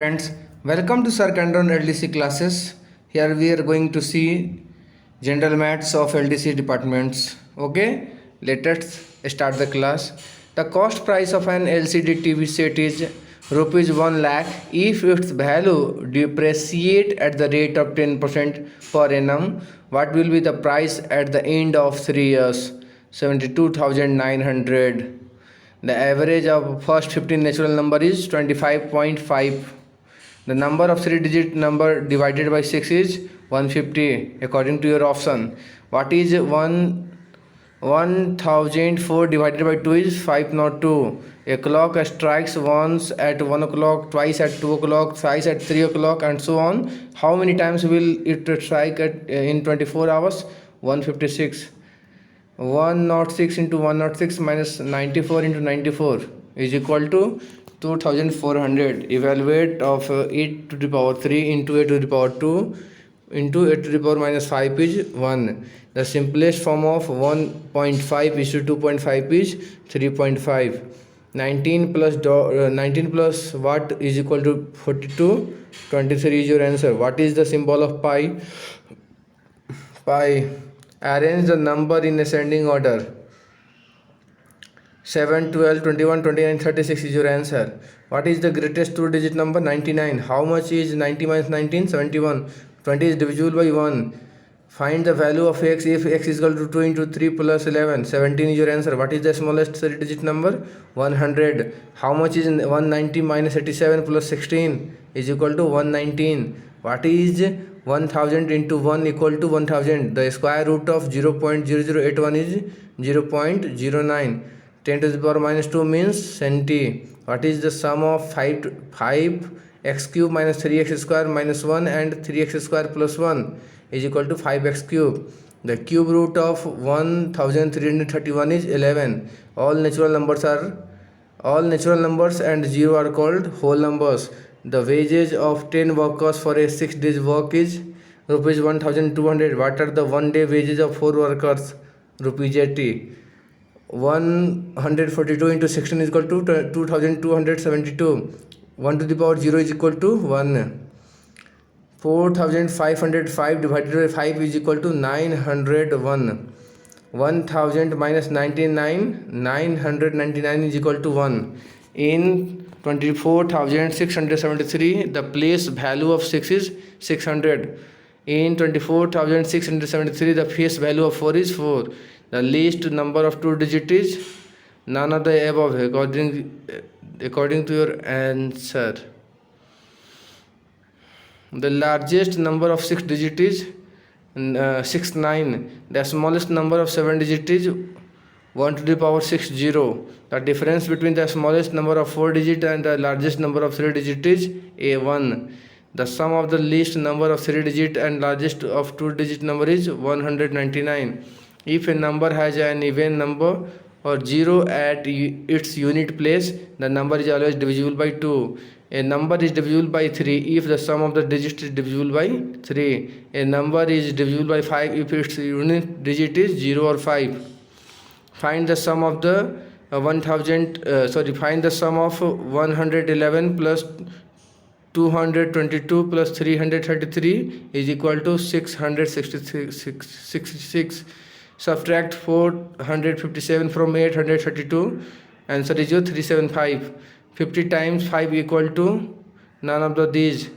Friends, welcome to Sir Kandron LDC classes. Here we are going to see general maths of LDC departments. Okay, let us start the class. The cost price of an LCD TV set is rupees 1 lakh if its value depreciate at the rate of 10% per annum. What will be the price at the end of 3 years? 72,900. The average of first 15 natural number is 25.5. The number of 3-digit number divided by 6 is 150 according to your option. What is 1004 divided by 2 is 502. A clock strikes once at 1 o'clock, twice at 2 o'clock, thrice at 3 o'clock, and so on. How many times will it strike in 24 hours? 156. 106 into 106 minus 94 into 94 is equal to 2400. Evaluate of 8 to the power 3 into 8 to the power 2 into 8 to the power minus 5 is 1. The simplest form of 1.5 is to 2.5 is 3.5. 19 plus what is equal to 42. 23 is your answer. What is the symbol of pi? Pi. Arrange the number in ascending order. 7, 12, 21, 29, 36 is your answer. What is the greatest 2-digit number? 99. How much is 90 minus 19? 71. 20 is divisible by 1. Find the value of x if x is equal to 2 into 3 plus 11. 17 is your answer. What is the smallest 3-digit number? 100. How much is 190 minus 87 plus 16 is equal to 119. What is 1000 into 1 equal to 1000? The square root of 0.0081 is 0.09. 10 to the power minus 2 means centi. What is the sum of 5x cube minus 3x square minus 1 and 3x square plus 1 is equal to 5x cube. The cube root of 1331 is 11. All natural numbers and 0 are called whole numbers. The wages of 10 workers for a 6 days work is rupees 1200. What are the 1 day wages of 4 workers? Rupees 80. 142 into 16 is equal to 2272. 1 to the power 0 is equal to 1. 4505 divided by 5 is equal to 901. 1000 minus 99, 999 is equal to 1. In 24,673, the place value of 6 is 600. In 24,673, the face value of 4 is 4. The least number of 2-digit is none of the above according to your answer. The largest number of 6-digit is 69. The smallest number of 7-digit is 1 to the power 60. The difference between the smallest number of 4-digit and the largest number of 3-digit is A1. The sum of the least number of 3-digit and largest of 2-digit number is 199. If a number has an even number or 0 at its unit place, the number is always divisible by 2. A number is divisible by 3 if the sum of the digits is divisible by 3. A number is divisible by 5 if its unit digit is 0 or 5. Find the sum of the 111 plus 222 plus 333 is equal to 666. Subtract 457 from 832. Answer is 375. 50 times 5 equal to none of these.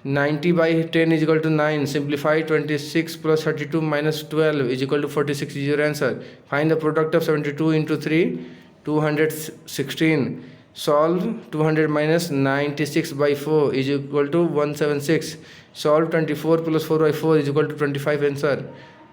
90 by 10 is equal to 9. Simplify 26 plus 32 minus 12 is equal to 46 is your answer. Find the product of 72 into 3, 216. Solve 200 minus 96 by 4 is equal to 176. Solve 24 plus 4 by 4 is equal to 25 answer.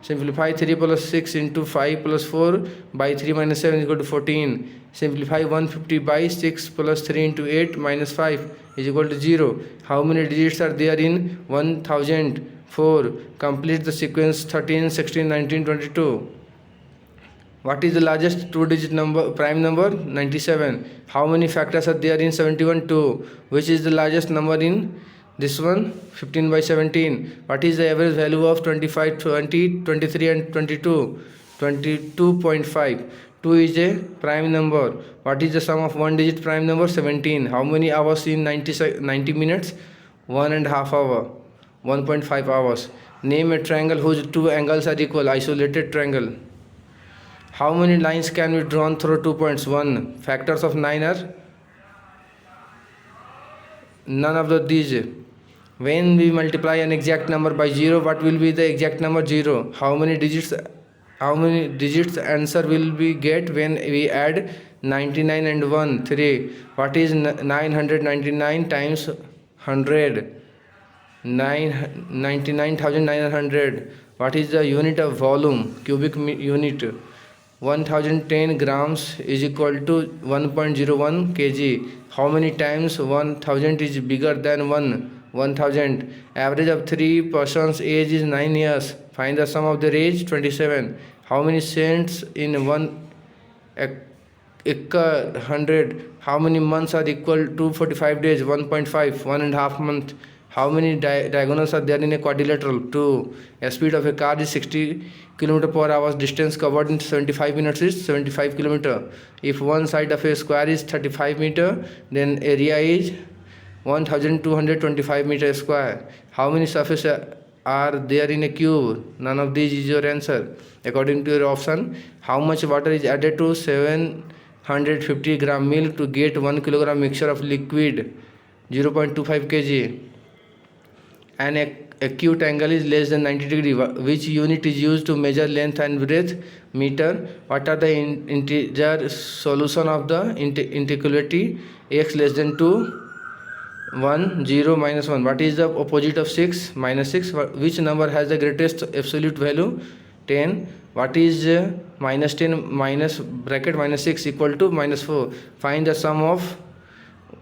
Simplify 3 plus 6 into 5 plus 4 by 3 minus 7 is equal to 14. Simplify 150 by 6 plus 3 into 8 minus 5 is equal to 0. How many digits are there in 1004? Complete the sequence 13, 16, 19, 22. What is the largest 2-digit number, prime number? 97. How many factors are there in 71? 2. Which is the largest number in this one? 15 by 17. What is the average value of 25, 20, 23 and 22? 22.5. 2 is a prime number. What is the sum of one digit prime number? 17. How many hours in 90 minutes? 1.5 hour. 1.5 hours. Name a triangle whose two angles are equal. Isolated triangle. How many lines can be drawn through 2 points? 1. Factors of 9 are none of these. When we multiply an exact number by 0, what will be the exact number? 0. How many digits answer will we get when we add 99 and 1? 3. What is 999 times 100? 99,900. What is the unit of volume? Cubic unit. 1010 grams is equal to 1.01 kg. How many times 1000 is bigger than 1000? Average of 3 persons age is 9 years. Find the sum of their age. 27. How many cents in 1 acre? 100. How many months are equal to 45 days? 1.5. 1.5 month. How many diagonals are there in a quadrilateral? 2. A speed of a car is 60 km per hour. Distance covered in 75 minutes is 75 km. If one side of a square is 35 meter, then area is 1225 meter square. How many surfaces are there in a cube? None of these is your answer. According to your option, how much water is added to 750 gram milk to get 1 kilogram mixture of liquid? 0.25 kg. An acute angle is less than 90 degree. Which unit is used to measure length and breadth? Meter. What are the integer solution of the inequality? X less than 2, 1, 0, minus 1. What is the opposite of 6? Minus 6. Which number has the greatest absolute value? 10. What is minus 10 minus bracket minus 6 equal to minus 4? Find the sum of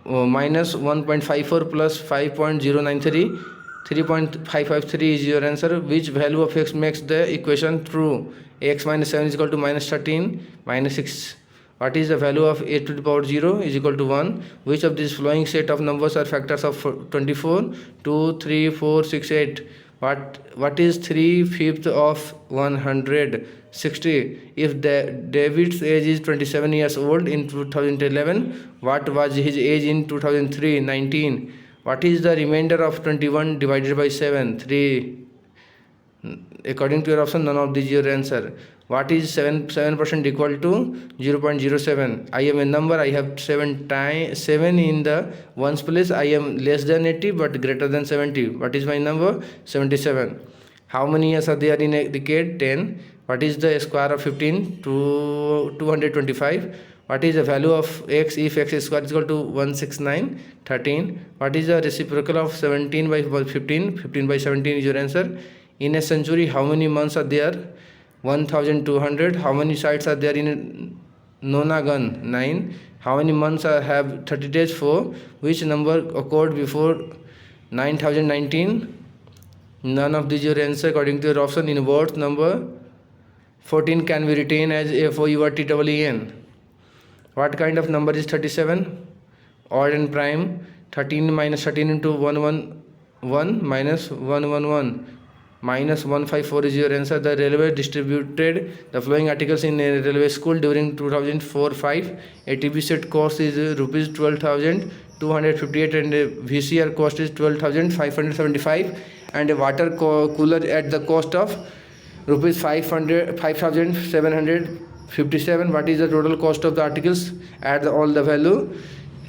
minus 1.54 plus 5.093. 3.553 is your answer. Which value of x makes the equation true? X minus 7 is equal to minus 13 minus 6. What is the value of a to the power 0 is equal to 1? Which of these following set of numbers are factors of 24? 2, 3, 4, 6, 8. What is 3/5 of 100? 60. If David's age is 27 years old in 2011, what was his age in 2003? 19. What is the remainder of 21 divided by 7? 3. According to your option, none of these your answer. What is 7% equal to 0.07? I am a number. I have 7 in the ones place. I am less than 80 but greater than 70. What is my number? 77. How many years are there in a decade? 10. What is the square of 15? 225. What is the value of x if x square is equal to 169? 13. What is the reciprocal of 17 by 15? 15 by 17 is your answer. In a century, how many months are there? 1200. How many sides are there in nonagon? 9. How many months have 30 days? 4. Which number occurred before 9019? None of these your answer. According to your option, in words, number 14 can be written as FOURTEEN. What kind of number is 37? Odd and prime. 13 minus 13 into 111 minus 111. Minus 154 is your answer. The railway distributed the following articles in a railway school during 2004-5. A TV set cost is rupees 12,258 and a VCR cost is 12,575 and a water cooler at the cost of rupees 5,757. What is the total cost of the articles? Add all the value.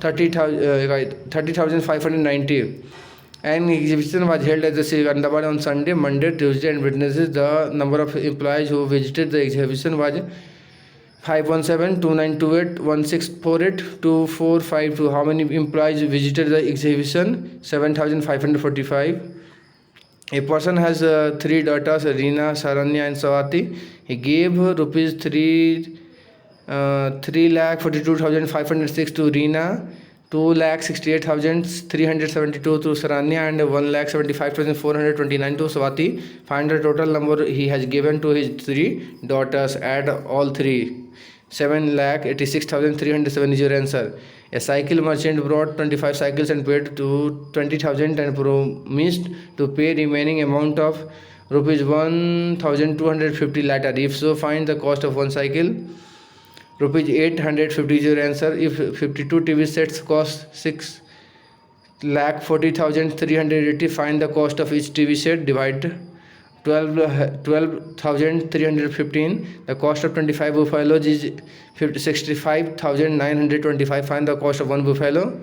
30,590. An exhibition was held at the Secunderabad on Sunday, Monday, Tuesday and Wednesday. The number of employees who visited the exhibition was 517, 2928, 1648, 2452. How many employees visited the exhibition? 7,545. A person has 3 daughters, Reena, Saranya and Swati. He gave rupees 3,42,506 to Reena, 2,68,372 to Saranya and 1,75,429 to Swati. Find the total number he has given to his 3 daughters. Add all 3. 7,86,307 is your answer. A cycle merchant brought 25 cycles and paid to 20,000 and promised to pay remaining amount of rupees 1,250 later. If so, find the cost of one cycle. rupees 850 is your answer. If 52 TV sets cost 6,40,380, find the cost of each TV set. Divide 12,315. The cost of 25 buffaloes is 65,925. Find the cost of one buffalo.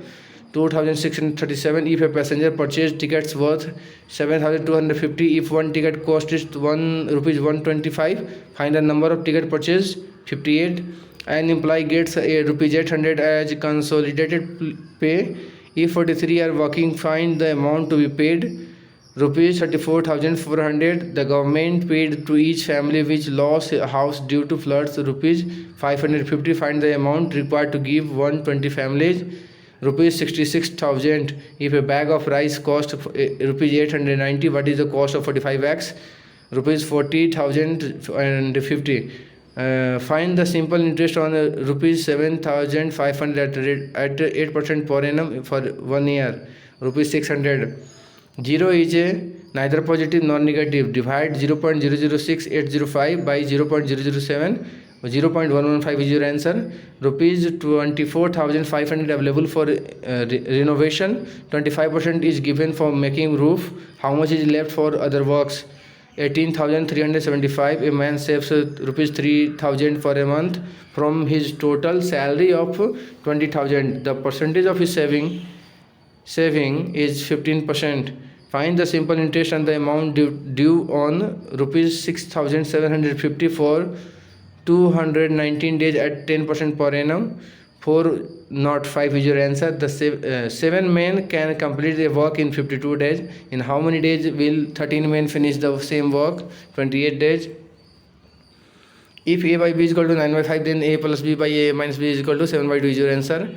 2,637. If a passenger purchased tickets worth 7,250, if one ticket cost is rupees 125, find the number of ticket purchased. 58. An employee gets rupees 800 as consolidated pay. If 43 are working, find the amount to be paid. Rupees 34,400. The government paid to each family which lost a house due to floods. Rupees 550. Find the amount required to give 120 families. Rupees 66,000. If a bag of rice cost rupees 890, what is the cost of 45 bags? Rupees 40,050. Find the simple interest on rupees 7,500 at 8% per annum for 1 year. Rupees 600. 0 is neither positive nor negative. Divide 0.006805 by 0.007. 0.115 is your answer. Rupees 24,500 available for renovation. 25% is given for making roof. How much is left for other works? 18,375. A man saves rupees 3,000 for a month from his total salary of 20,000. The percentage of his saving is 15%. Find the simple interest and the amount due on rupees 6,750 for 219 days at 10% per annum. 405 is your answer. The 7 men can complete their work in 52 days. In how many days will 13 men finish the same work? 28 days. If A by B is equal to 9 by 5, then A plus B by A minus B is equal to 7 by 2 is your answer.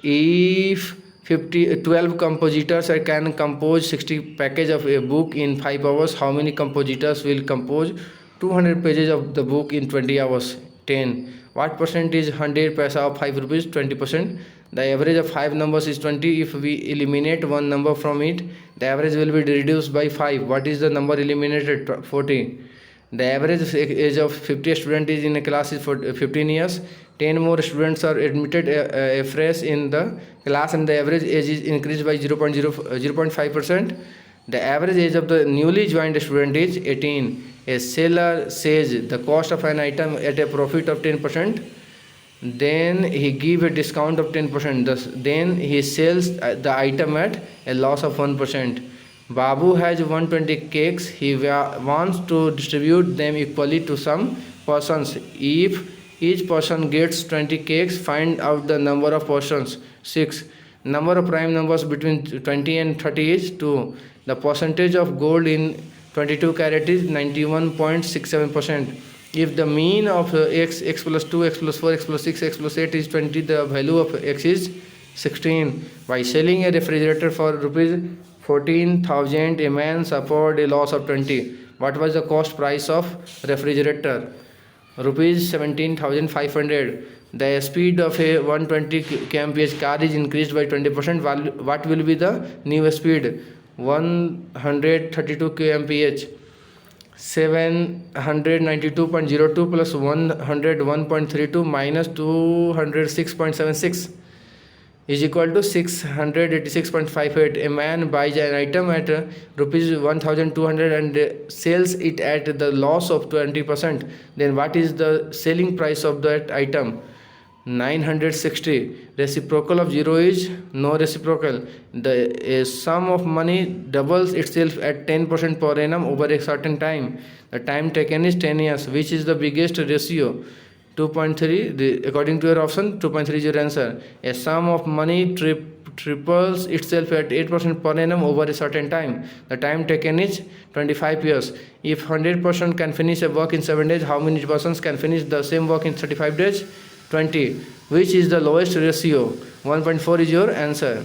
If 12 compositors can compose 60 pages of a book in 5 hours, how many compositors will compose 200 pages of the book in 20 hours? 10. What percent is 100 paisa of 5 rupees? 20%. The average of 5 numbers is 20. If we eliminate one number from it, the average will be reduced by 5. What is the number eliminated? 40. The average age of 50 students is in a class is for 15 years. 10 more students are admitted afresh in the class and the average age is increased by 0.5%. The average age of the newly joined student is 18. A seller says the cost of an item at a profit of 10%. Then he gives a discount of 10%. Then he sells the item at a loss of 1%. Babu has 120 cakes. He wants to distribute them equally to some persons. If each person gets 20 cakes, find out the number of persons. 6. Number of prime numbers between 20 and 30 is 2. The percentage of gold in 22 carat is 91.67%. If the mean of x plus 2, x plus 4, x plus 6, x plus 8 is 20, the value of x is 16. By selling a refrigerator for rupees 14,000, a man suffered a loss of 20. What was the cost price of refrigerator? Rupees 17,500. The speed of a 120 kmph car is increased by 20%. What will be the new speed? 132 kmph. 792.02 plus 101.32 minus 206.76 is equal to 686.58. A man buys an item at rupees 1,200 and sells it at the loss of 20%. Then what is the selling price of that item? 960. Reciprocal of 0 is no reciprocal. The sum of money doubles itself at 10% per annum over a certain time. The time taken is 10 years. Which is the biggest ratio? 2.3. According to your option, 2.3 is your answer. A sum of money triples itself at 8% per annum over a certain time. The time taken is 25 years. If 100% can finish a work in 7 days, how many persons can finish the same work in 35 days? 20. Which is the lowest ratio? 1.4 is your answer.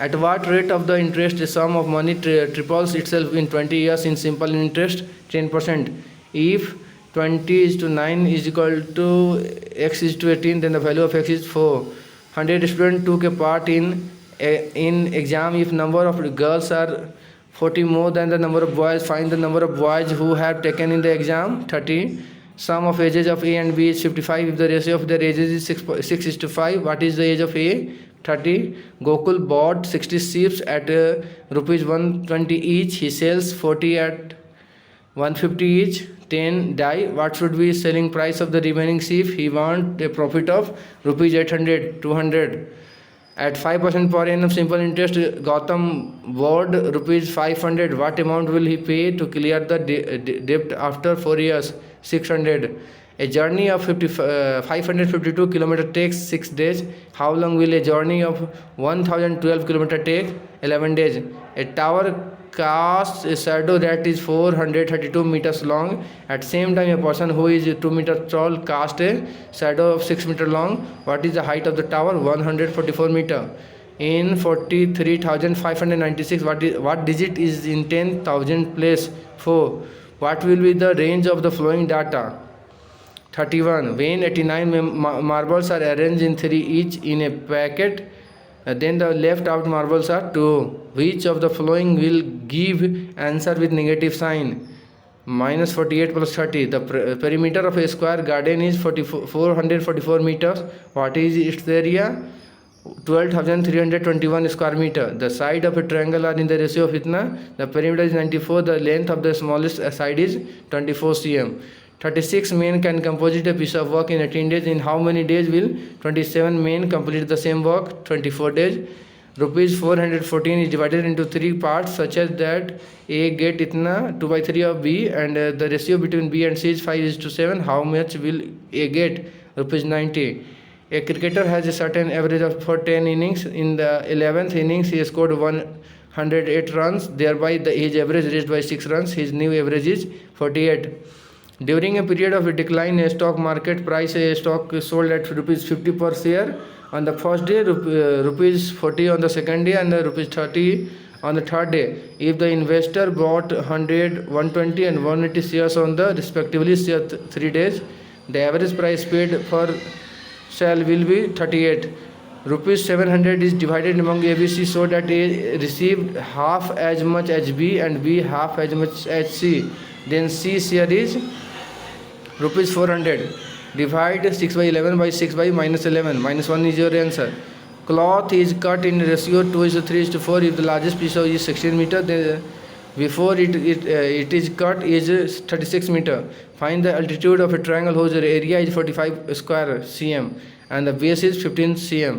At what rate of the interest the sum of money triples itself in 20 years in simple interest? 10%. If 20 is to 9 is equal to x is to 18, then the value of x is 4. 100 students took a part in exam. If number of girls are 40 more than the number of boys, find the number of boys who have taken in the exam. 30. Sum of ages of A and B is 55. If the ratio of their ages is 6:5, what is the age of A? 30. Gokul bought 60 sheep at rupees 120 each. He sells 40 at 150 each. 10 die. What should be selling price of the remaining sheep? He want a profit of rupees 800, 200. At 5% per annum simple interest, Gautam borrowed rupees 500. What amount will he pay to clear the debt after 4 years? 600. A journey of 552 km takes 6 days. How long will a journey of 1012 km take? 11 days. A tower casts a shadow that is 432 meters long. At same time, a person who is 2 meters tall casts a shadow of 6 meters long. What is the height of the tower? 144 meters. In 43,596, what digit is in 10,000 place? 4. What will be the range of the following data? 31. When 89 marbles are arranged in 3 each in a packet, then the left out marbles are 2. Which of the following will give answer with negative sign? Minus 48 plus 30. The perimeter of a square garden is 444 meters. What is its area? 12,321 square meter. The side of a triangle are in the ratio of itna. The perimeter is 94. The length of the smallest side is 24 cm. 36 men can complete a piece of work in 18 days. In how many days will 27 men complete the same work? 24 days. Rupees 414 is divided into 3 parts such as that A get itna 2 by 3 of B and the ratio between B and C is 5:7. How much will A get? Rupees 90. A cricketer has a certain average of for 10 innings. In the 11th innings, he scored 108 runs. Thereby, his average raised by 6 runs. His new average is 48. During a period of a decline in stock market price, a stock is sold at rupees 50 per share on the first day, rupees 40 on the second day, and rupees 30 on the third day. If the investor bought 100, 120, and 180 shares on the respectively 3 days, the average price paid for share will be 38. Rupees 700 is divided among ABC so that A received half as much as B and B half as much as C. Then C share is rupees 400. Divide 6 by 11 by 6 by minus 11. Minus 1 is your answer. Cloth is cut in ratio 2:3:4. If the largest piece of is 16 meter, then before it is cut is 36 meter. Find the altitude of a triangle whose area is 45 square cm and the base is 15 cm.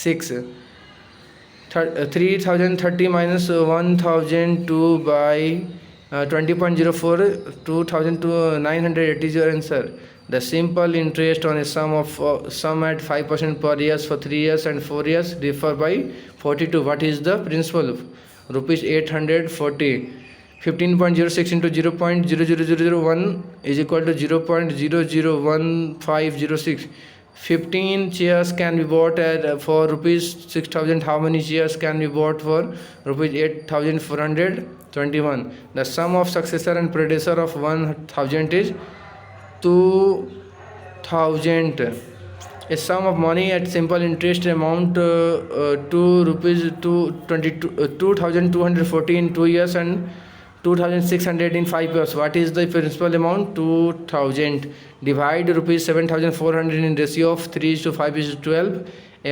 6. 3030 minus 1002 by 20.04, 2,900 is your answer. The simple interest on a sum at 5% per year for 3 years and 4 years differ by 42. What is the principal? Rupees 840. 15.06 into 0.00001 is equal to 0.001506. 15 chairs can be bought for rupees 6,000. How many chairs can be bought for rupees 8,421? The sum of successor and predecessor of 1,000 is 2,000. A sum of money at simple interest amount to rupees 2,240 in 2 years and 2,600 in 5 years. What is the principal amount? 2,000. Divide rupees 7,400 in ratio of 3:5:12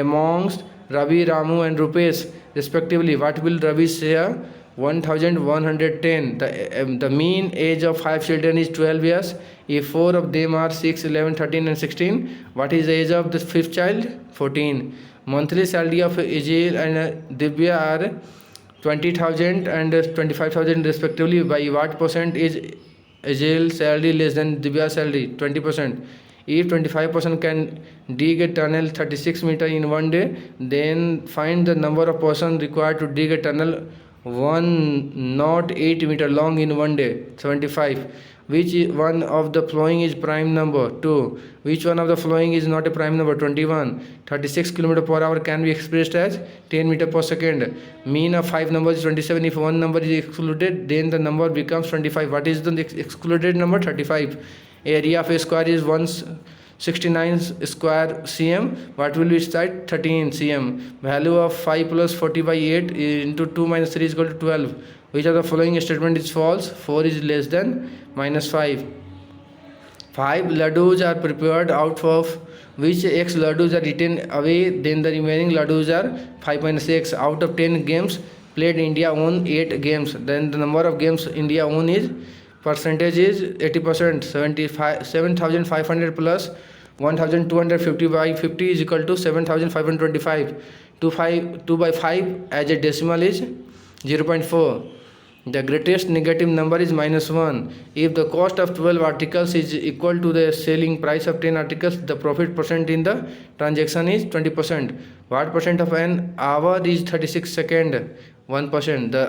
amongst Ravi, Ramu and Rupesh respectively. What will Ravi share? 1,110. The mean age of 5 children is 12 years. If 4 of them are 6, 11, 13 and 16, what is the age of the 5th child? 14. Monthly salary of Ajay and Divya are 20,000 and 25,000 respectively. By what percent is Ajay's salary less than Divya's salary? 20%. If 25% can dig a tunnel 36 meters in 1 day, then find the number of persons required to dig a tunnel 108 meters long in 1 day. 75. Which one of the following is prime number? 2. Which one of the following is not a prime number? 21. 36 km per hour can be expressed as 10 meters per second. Mean of 5 numbers is 27. If one number is excluded, then the number becomes 25. What is the excluded number? 35. Area of a square is 169 square cm. What will be its side? 13 cm. Value of 5 plus 40 by 8 into 2 minus 3 is equal to 12. Which of the following statement is false? 4 is less than minus 5. 5 laddus are prepared, out of which X laddus are eaten away, then the remaining laddus are 5 minus X. Out of 10 games played, India won 8 games. Then the number of games India won is percentage is 80%. 7,500 plus 1,250 by 50 is equal to 7,525. 2 by 5 as a decimal is 0.4. The greatest negative number is -1. If the cost of 12 articles is equal to the selling price of 10 articles, the profit percent in the transaction is 20%. What percent of an hour is 36 seconds? 1%. The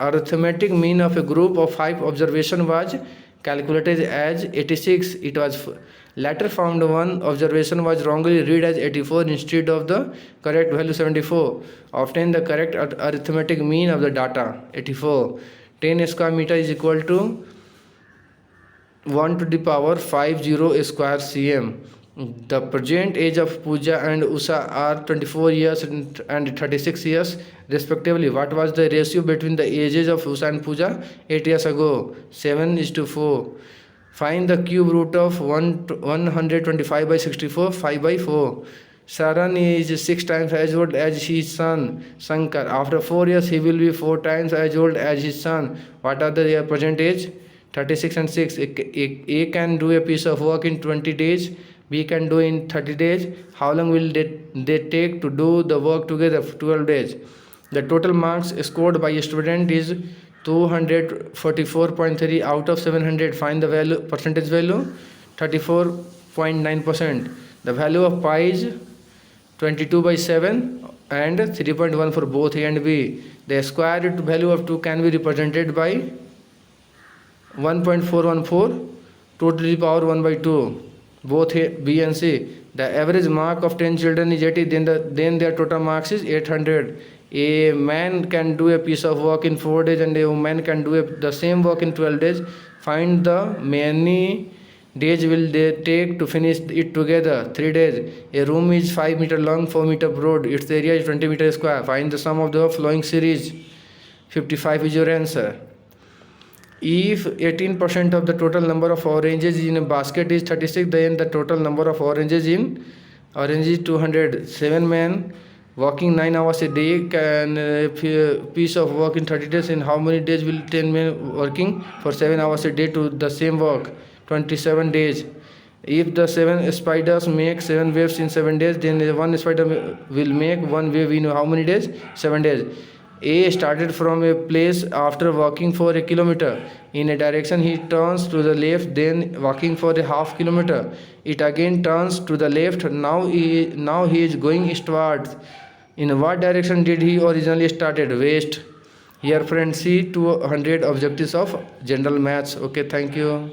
arithmetic mean of a group of 5 observation was calculated as 86. It was later found one observation was wrongly read as 84 instead of the correct value 74. Obtain the correct arithmetic mean of the data. 84. 10 square meter is equal to 1 to the power 50 square cm. The present age of Pooja and Usha are 24 years and 36 years respectively. What was the ratio between the ages of Usha and Pooja 8 years ago? 7:4. Find the cube root of 125 by 64, 5 by 4. Saran is 6 times as old as his son Shankar. After 4 years, he will be 4 times as old as his son. What are their present age? 36 and 6. A can do a piece of work in 20 days. B can do in 30 days. How long will they take to do the work together? 12 days. The total marks scored by a student is 244.3 out of 700. Find the value, percentage value, 34.9%. The value of pi is 22 by 7 and 3.1 for both A and B. The square root value of 2 can be represented by 1.414, 2 to the power 1 by 2. Both A, B and C. The average mark of 10 children is 80, then their total marks is 800. A man can do a piece of work in 4 days and a woman can do the same work in 12 days. Find the many days will they take to finish it together. 3 days. A room is 5 meter long, 4 meter broad. Its area is 20 meter square. Find the sum of the following series. 55 is your answer. If 18% of the total number of oranges in a basket is 36, then the total number of oranges is 200. 7 men working 9 hours a day can piece of work in 30 days. In how many days will 10 men working for 7 hours a day to the same work? 27 days. If the 7 spiders make 7 waves in 7 days, then 1 spider will make 1 wave in how many days? 7 days. A started from a place after walking for a kilometer. In a direction he turns to the left, then walking for a half kilometer. It again turns to the left. Now he is going eastwards. In what direction did he originally started? West. Here friends, see 200 objectives of general maths. Okay, thank you.